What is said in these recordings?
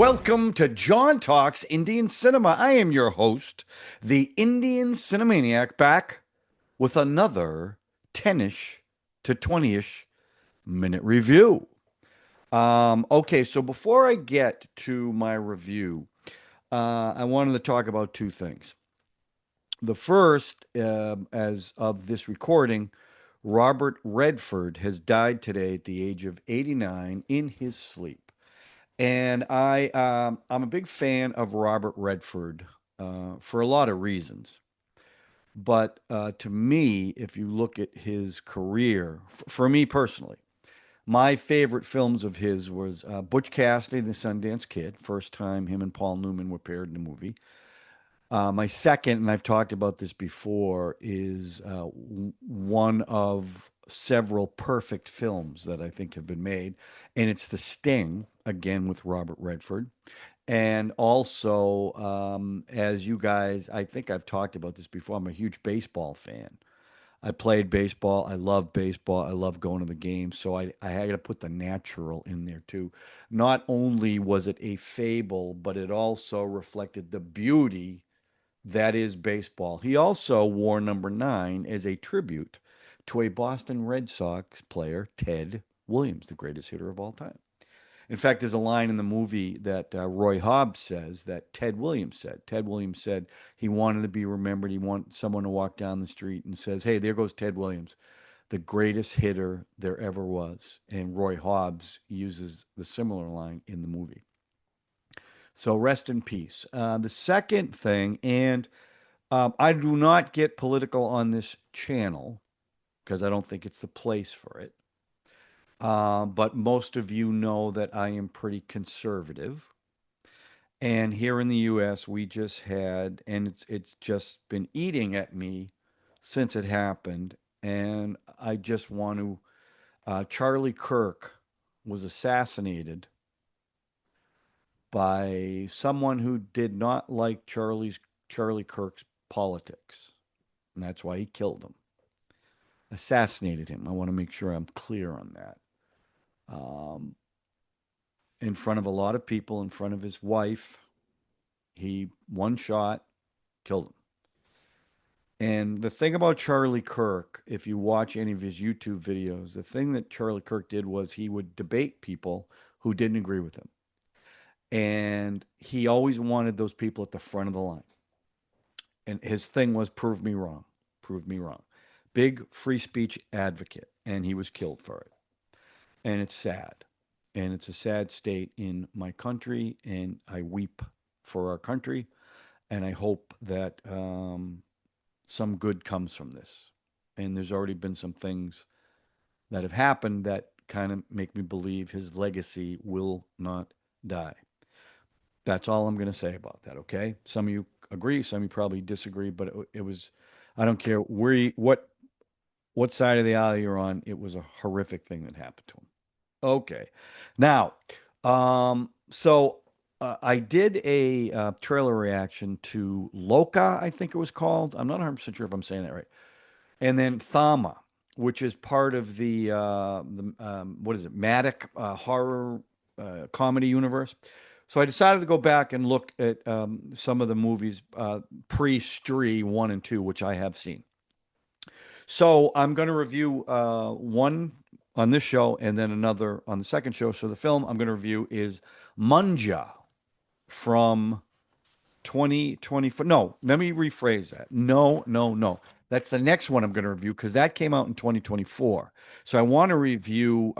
Welcome to John Talks Indian Cinema. I am your host, the Indian Cine-MANIAC, back with another 10-ish to 20-ish minute review. Okay, so before I get to my review, I wanted to talk about two things. The first, as of this recording, Robert Redford has died today at the age of 89 in his sleep. And I'm a big fan of Robert Redford for a lot of reasons. But to me, if you look at his career, for me personally, my favorite films of his was Butch Cassidy and the Sundance Kid. First time him and Paul Newman were paired in a movie. My second, and I've talked about this before, is one of several perfect films that I think have been made, and it's The Sting, again with Robert Redford. And also, as you guys, I think I've talked about this before, I'm a huge baseball fan. I played baseball. I love baseball. I love going to the games. So I had to put the natural in there too. Not only was it a fable, but it also reflected the beauty that is baseball. He also wore number 9 as a tribute to a Boston Red Sox player, Ted Williams, the greatest hitter of all time. In fact, there's a line in the movie that Roy Hobbs says that Ted Williams said. Ted Williams said he wanted to be remembered. He wanted someone to walk down the street and says, "Hey, there goes Ted Williams, the greatest hitter there ever was." And Roy Hobbs uses the similar line in the movie. So rest in peace. The second thing, and I do not get political on this channel because I don't think it's the place for it. But most of you know that I am pretty conservative. And here in the US, we just had, and it's just been eating at me since it happened. And I just want to, Charlie Kirk was assassinated by someone who did not like Charlie Kirk's politics. And that's why he killed him. Assassinated him. I want to make sure I'm clear on that. Um, in front of a lot of people, in front of his wife, he one shot killed him. And the thing about Charlie Kirk, if you watch any of his YouTube videos, the thing that Charlie Kirk did was he would debate people who didn't agree with him. And he always wanted those people at the front of the line. And his thing was prove me wrong, prove me wrong. Big free speech advocate, and he was killed for it. And it's sad. And it's a sad state in my country, and I weep for our country, and I hope that some good comes from this. And there's already been some things that have happened that kind of make me believe his legacy will not die. That's all I'm going to say about that, okay? Some of you agree, some of you probably disagree, but it was, I don't care where you, what side of the aisle you're on, it was a horrific thing that happened to him. Okay. Now, I did a trailer reaction to Loka, I think it was called. I'm not 100% sure if I'm saying that right. And then Thama, which is part of the what is it, Maddock horror comedy universe. So I decided to go back and look at some of the movies pre-Stree 1 and 2, which I have seen. So I'm going to review one on this show and then another on the second show. So the film I'm going to review is Munja from 2024. No, let me rephrase that. No, no, no. That's the next one I'm going to review because that came out in 2024. So I want to review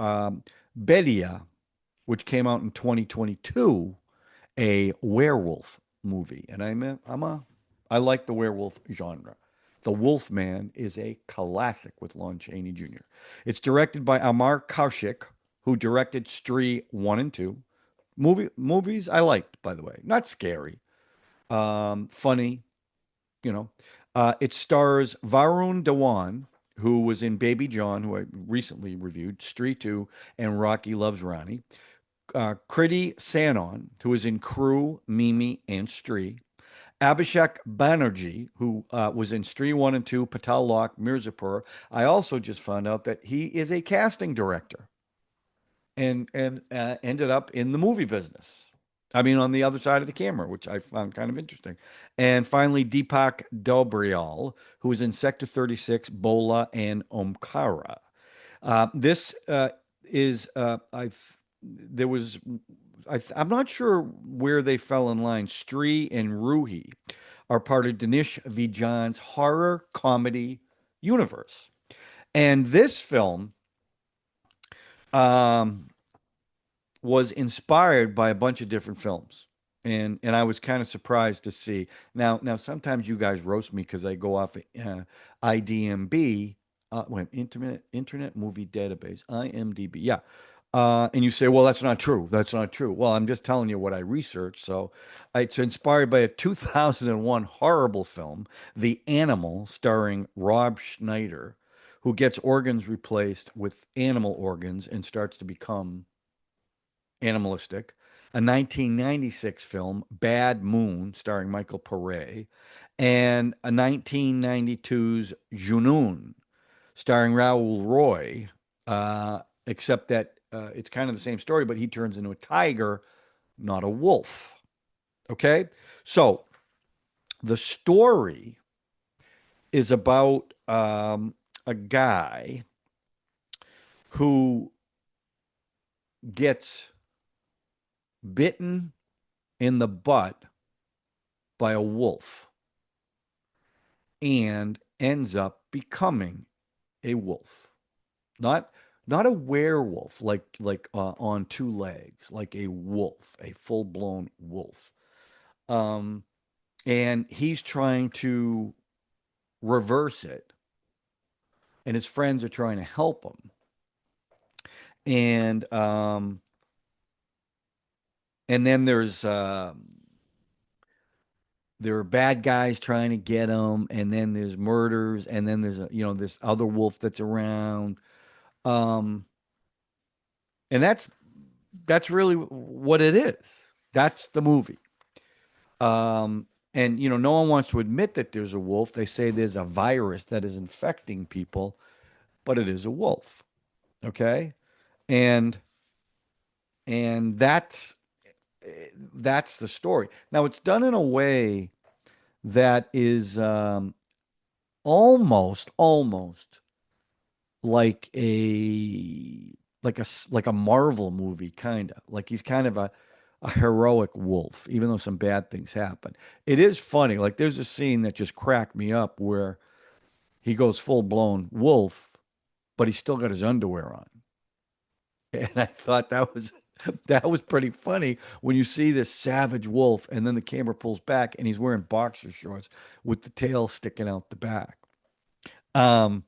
Bhediya, which came out in 2022, a werewolf movie. And I like the werewolf genre. The Wolfman is a classic with Lon Chaney Jr. It's directed by Amar Kaushik, who directed Stree 1 and 2. Movies I liked, by the way. Not scary. Funny, you know. It stars Varun Dhawan, who was in Baby John, who I recently reviewed, Stree 2, and Rocky Loves Rani. Kriti Sanon, who is in Crew, Mimi, and Stree. Abhishek Banerjee, who was in Stree 1 and 2, Paatal Lot, Mirzapur. I also just found out that he is a casting director and ended up in the movie business. I mean, on the other side of the camera, which I found kind of interesting. And finally, Deepak Dobriyal, who was in Sector 36, Bola, and Omkara. This is there was I'm not sure where they fell in line. Stree and Ruhi are part of Dinesh Vijan's horror comedy universe, and this film um, was inspired by a bunch of different films. And I was kind of surprised to see. Now sometimes you guys roast me because I go off IDMB, wait, Internet Movie Database, IMDb. Yeah. And you say, well, that's not true. That's not true. Well, I'm just telling you what I researched. So it's inspired by a 2001 horrible film, The Animal, starring Rob Schneider, who gets organs replaced with animal organs and starts to become animalistic, a 1996 film, Bad Moon, starring Michael Pare, and a 1992's Junoon, starring Raoul Roy, except that it's kind of the same story, but he turns into a tiger, not a wolf. Okay? So the story is about a guy who gets bitten in the butt by a wolf and ends up becoming a wolf. Not not a werewolf like on two legs, like a wolf, a full-blown wolf. Um and he's trying to reverse it, and his friends are trying to help him. And then there are bad guys trying to get him, and then there's murders, and then there's this other wolf that's around. Um, and that's really what it is. That's the movie. And no one wants to admit that there's a wolf. They say there's a virus that is infecting people, but it is a wolf. Okay, and and that's the story. Now it's done in a way that is almost like a Marvel movie, kind of like he's kind of a heroic wolf, even though some bad things happen. It is funny. Like there's a scene that just cracked me up where he goes full blown wolf, but he's still got his underwear on, and I thought that was pretty funny when you see this savage wolf, and then the camera pulls back, and he's wearing boxer shorts with the tail sticking out the back. Um,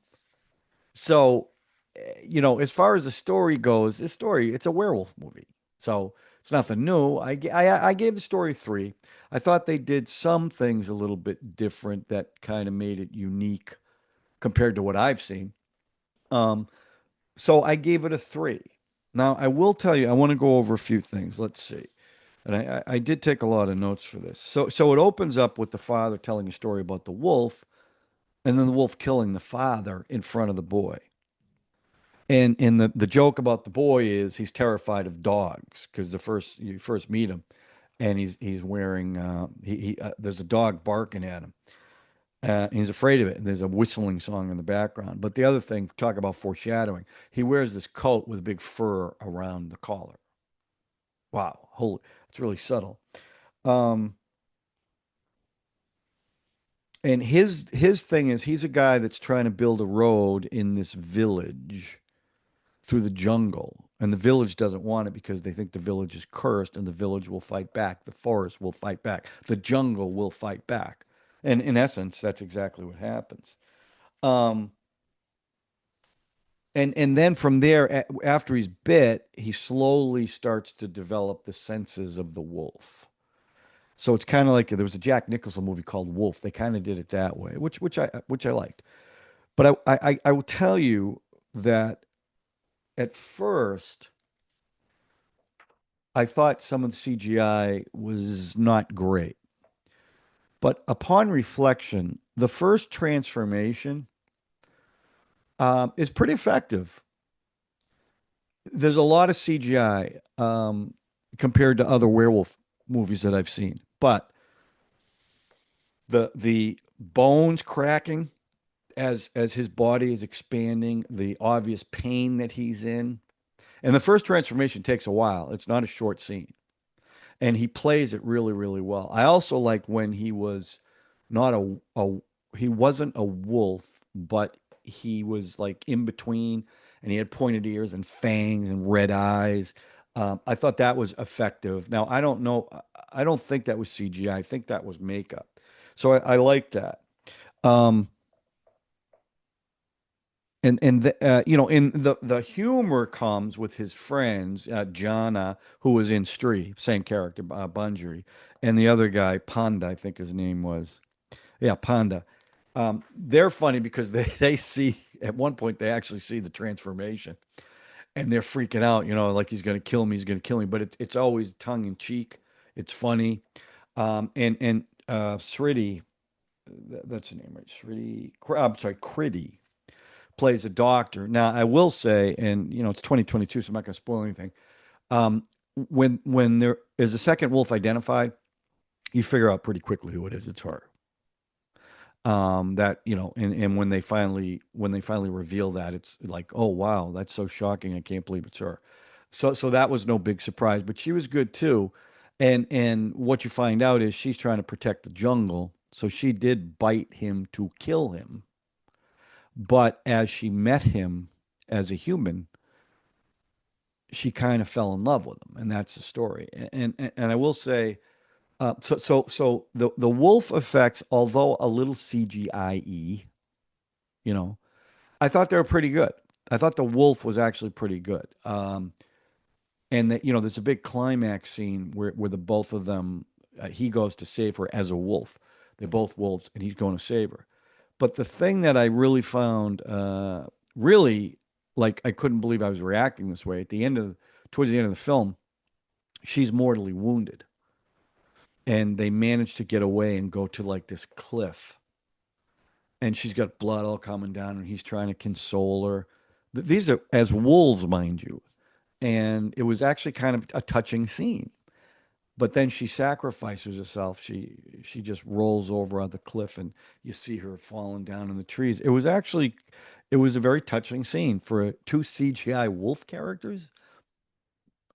So, as far as the story goes, it's a werewolf movie. So it's nothing new. I gave the story three. I thought they did some things a little bit different that kind of made it unique compared to what I've seen. Um, so I gave it a three. Now, I will tell you, I want to go over a few things. Let's see. And I did take a lot of notes for this. So it opens up with the father telling a story about the wolf, and then the wolf killing the father in front of the boy. And the joke about the boy is he's terrified of dogs because the first you first meet him, and he's wearing he there's a dog barking at him. And he's afraid of it, and there's a whistling song in the background. But the other thing, talk about foreshadowing, he wears this coat with a big fur around the collar. Wow, holy, it's really subtle. Um, and his thing is he's a guy that's trying to build a road in this village through the jungle. And the village doesn't want it because they think the village is cursed and the village will fight back. The forest will fight back. The jungle will fight back. And in essence, that's exactly what happens. Um, and then from there, after he's bit, he slowly starts to develop the senses of the wolf. So it's kind of like there was a Jack Nicholson movie called Wolf. They kind of did it that way, which I liked. But I will tell you that at first I thought some of the CGI was not great. But upon reflection, the first transformation is pretty effective. There's a lot of CGI compared to other werewolf movies that I've seen. But the bones cracking as his body is expanding, the obvious pain that he's in, and the first transformation takes a while. It's not a short scene, and he plays it really, really well. I also liked when he was not a he wasn't a wolf, but he was like in between, and he had pointed ears and fangs and red eyes. I thought that was effective. Now I don't know. I don't think that was CGI. I think that was makeup. So I liked that. Um, you know, in the humor comes with his friends, Jana, who was in Stree, same character, Banjari, and the other guy, Panda, I think his name was. Yeah, Panda. They're funny because they see at one point they actually see the transformation and they're freaking out, you know, like he's gonna kill me, he's gonna kill me. But it's always tongue in cheek. It's funny. And Sriti, that's the name, right? Sriti. I'm sorry, Kriti plays a doctor. Now, I will say, and you know, it's 2022, so I'm not going to spoil anything. Um, when there is a second wolf identified, you figure out pretty quickly who it is. It's her. That you know, and when they finally reveal that, it's like, oh wow, that's so shocking. I can't believe it's her. So that was no big surprise, but she was good too. And what you find out is she's trying to protect the jungle, so she did bite him to kill him. But as she met him as a human, she kind of fell in love with him, and that's the story. And I will say, so the wolf effects, although a little CGI-y, you know, I thought they were pretty good. I thought the wolf was actually pretty good. And that, you know, there's a big climax scene where the both of them, he goes to save her as a wolf. They're both wolves, and he's going to save her. But the thing that I really found, really, like, I couldn't believe I was reacting this way. Towards the end of the film, she's mortally wounded, and they manage to get away and go to like this cliff, and she's got blood all coming down, and he's trying to console her. These are as wolves, mind you, and it was actually kind of a touching scene. But then she sacrifices herself. She just rolls over on the cliff, and you see her falling down in the trees. It was a very touching scene for two CGI wolf characters.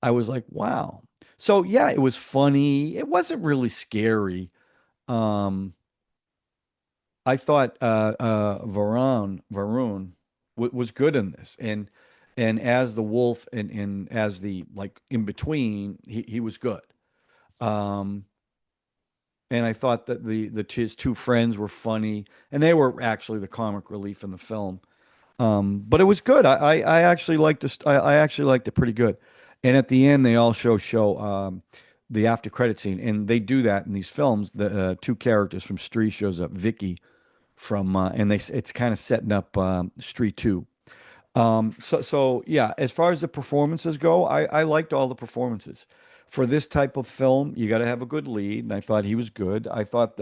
I was like, wow. So yeah, it was funny. It wasn't really scary. Um, I thought Varun was good in this, and as the wolf and as the like in between, he was good. Um, and I thought that his two friends were funny, and they were actually the comic relief in the film. But it was good. I actually liked this. I actually liked it pretty good. And at the end, they all show the after credit scene, and they do that in these films. The two characters from Stree shows up, Vicky from, and it's kind of setting up Stree 2. So yeah, as far as the performances go, I liked all the performances. For this type of film, you got to have a good lead, and I thought he was good. I thought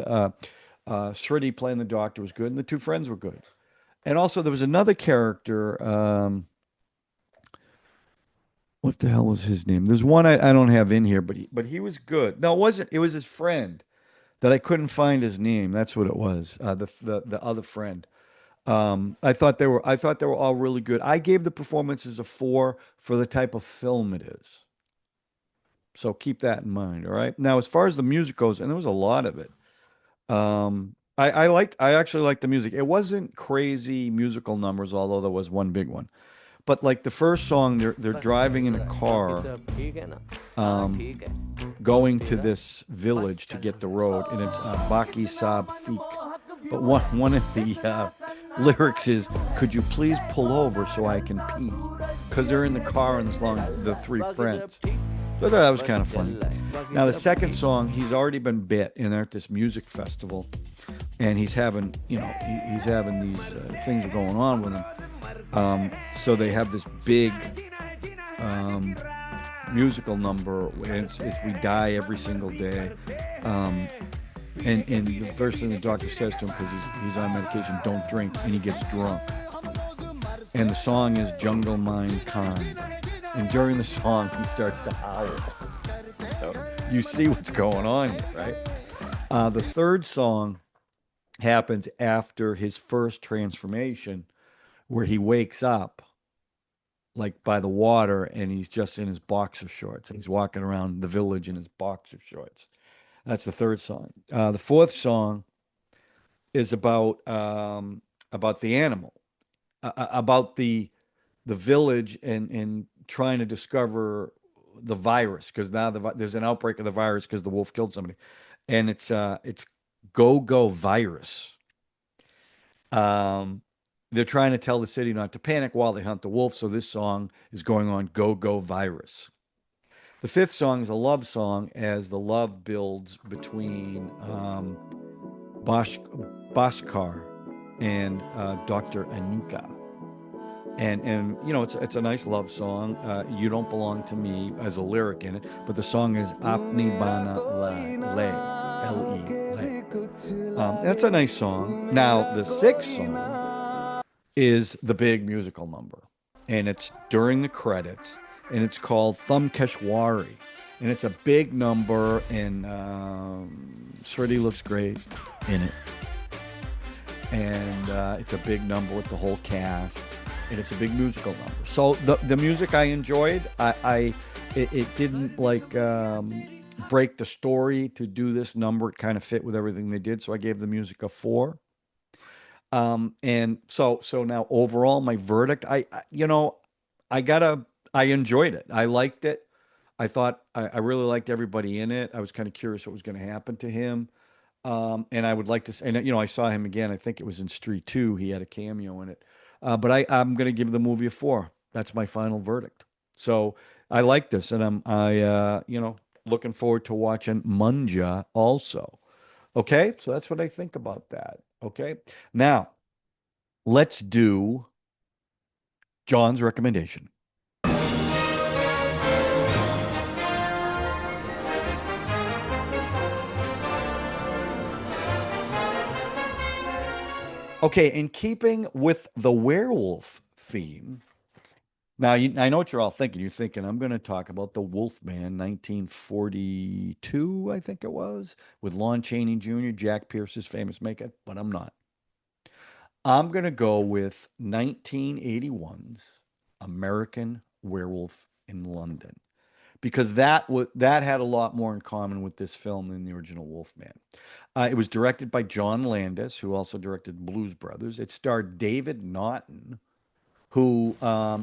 Sriti playing the doctor was good, and the two friends were good. And also, there was another character. What the hell was his name? There's one I don't have in here, but he was good. No, it wasn't. It was his friend that I couldn't find his name. That's what it was. The other friend. I thought they were all really good. I gave the performances a 4 for the type of film it is. So keep that in mind. All right. Now, as far as the music goes, and there was a lot of it. I actually liked the music. It wasn't crazy musical numbers, although there was one big one. But like the first song, they're driving in a car, um, going to this village to get the road, and it's Baki Sab Thik. But one of the lyrics is, "Could you please pull over so I can pee?" Because they're in the car and it's long the three friends. So I thought that was kind of funny. Now the second song, he's already been bit, and they're at this music festival, and he's having, he's having these things going on with him. So they have this big um, musical number, and it's "We Die Every Single Day." Um, and the first thing the doctor says to him, because he's on medication, "Don't drink," and he gets drunk. And the song is "Jungle Mind Khan." And during the song, he starts to howl. So You see what's going on here, right? The third song happens after his first transformation, where he wakes up like by the water and he's just in his boxer shorts. He's walking around the village in his boxer shorts. That's the third song. The fourth song is about the animal, about the village and trying to discover the virus because now there's an outbreak of the virus because the wolf killed somebody, and it's go go virus. Um, they're trying to tell the city not to panic while they hunt the wolf. So this song is going on go go virus. The fifth song is a love song as the love builds between Bash, Bhaskar and Dr. Anika. And you know it's a nice love song. You don't belong to me as a lyric in it, but the song is Apni Bana Le. That's a nice song. Now the sixth song is the big musical number, and it's during the credits, and it's called Thum Keshwari, and it's a big number, and Stree looks great in it, and it's a big number with the whole cast, and it's a big musical number. So the music I enjoyed. It didn't like break the story to do this number. It kind of fit with everything they did, so I gave the music a 4. And so now overall, my verdict, I gotta, I enjoyed it. I liked it. I thought I really liked everybody in it. I was kind of curious what was going to happen to him. And I would like to say, and I saw him again. I think it was in Stree 2. He had a cameo in it. But I'm going to give the movie a 4. That's my final verdict. So I like this, and looking forward to watching Munja also. Okay, so that's what I think about that. Okay, now let's do John's recommendation. Okay, in keeping with the werewolf theme, now I know what you're all thinking. You're thinking I'm going to talk about the Wolfman, 1942, I think it was, with Lon Chaney Jr., Jack Pierce's famous makeup, but I'm not. I'm going to go with 1981's American Werewolf in London because that had a lot more in common with this film than the original Wolfman. It was directed by John Landis, who also directed Blues Brothers. It starred David Naughton, who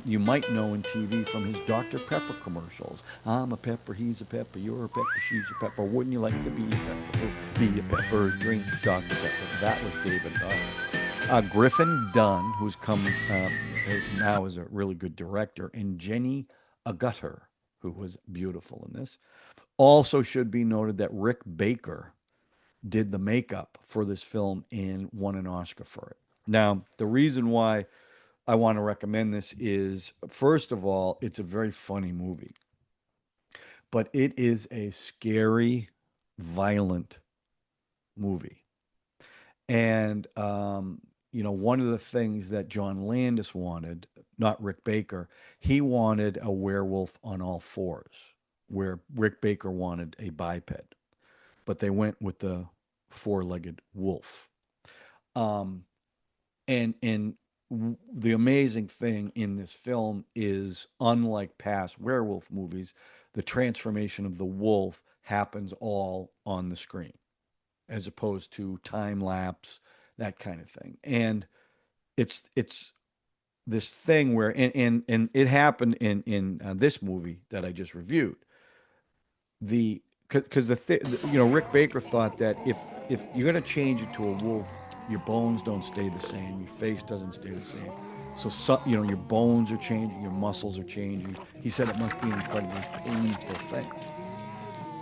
you might know in TV from his Dr. Pepper commercials. I'm a pepper, he's a pepper, you're a pepper, she's a pepper. Wouldn't you like to be a pepper? Be a pepper, drink Dr. Pepper. That was David Naughton. Griffin Dunn, who's come now as a really good director, and Jenny Agutter, who was beautiful in this. Also should be noted that Rick Baker did the makeup for this film and won an Oscar for it. Now, the reason why I want to recommend this is, first of all, it's a very funny movie, but it is a scary, violent movie. And, one of the things that John Landis wanted, not Rick Baker, he wanted a werewolf on all fours, where Rick Baker wanted a biped, but they went with the four-legged wolf. And the amazing thing in this film is, unlike past werewolf movies, the transformation of the wolf happens all on the screen, as opposed to time lapse, that kind of thing. And it's this thing where, and it happened in this movie that I just reviewed. Because Rick Baker thought that if you're going to change it to a wolf, your bones don't stay the same, your face doesn't stay the same. So your bones are changing, your muscles are changing. He said it must be an incredibly painful thing,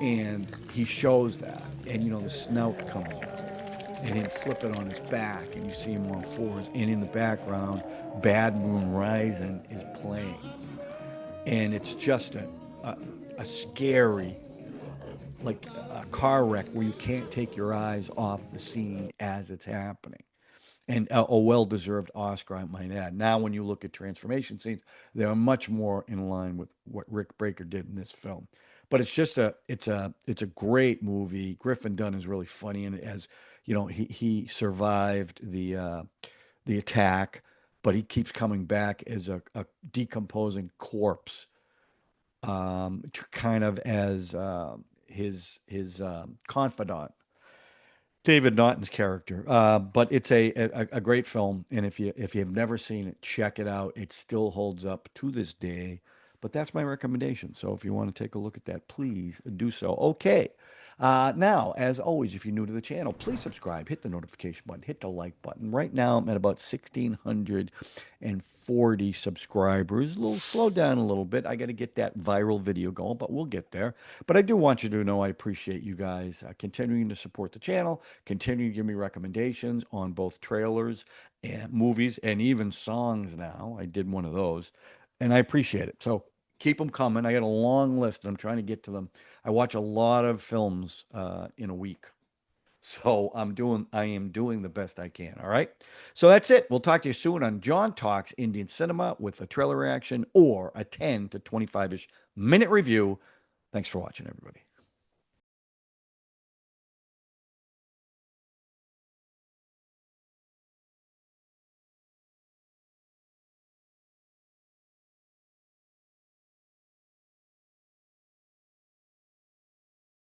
and he shows that, and the snout comes out, and he'd flip it on his back, and you see him on fours, and in the background, Bad Moon Rising is playing, and it's just a scary, like a car wreck where you can't take your eyes off the scene as it's happening. And a well-deserved Oscar, I might add. Now, when you look at transformation scenes, they are much more in line with what Rick Baker did in this film. but it's a great movie. Griffin Dunn is really funny, and as you know, he survived the attack, but he keeps coming back as a decomposing corpse, kind of as his confidant, David Naughton's character. But it's a great film, and if you have never seen it, check it out. It still holds up to this day. But that's my recommendation. So if you want to take a look at that, please do so. Okay. Now, as always, if you're new to the channel, please subscribe, hit the notification button, hit the like button. Right now, I'm at about 1,640 subscribers. A little slow down a little bit. I got to get that viral video going, but we'll get there. But I do want you to know I appreciate you guys continuing to support the channel, continuing to give me recommendations on both trailers and movies and even songs now. I did one of those, and I appreciate it. So keep them coming. I got a long list, and I'm trying to get to them. I watch a lot of films in a week. So I am doing the best I can. All right. So that's it. We'll talk to you soon on John Talks Indian Cinema with a trailer reaction or a 10 to 25-ish minute review. Thanks for watching, everybody.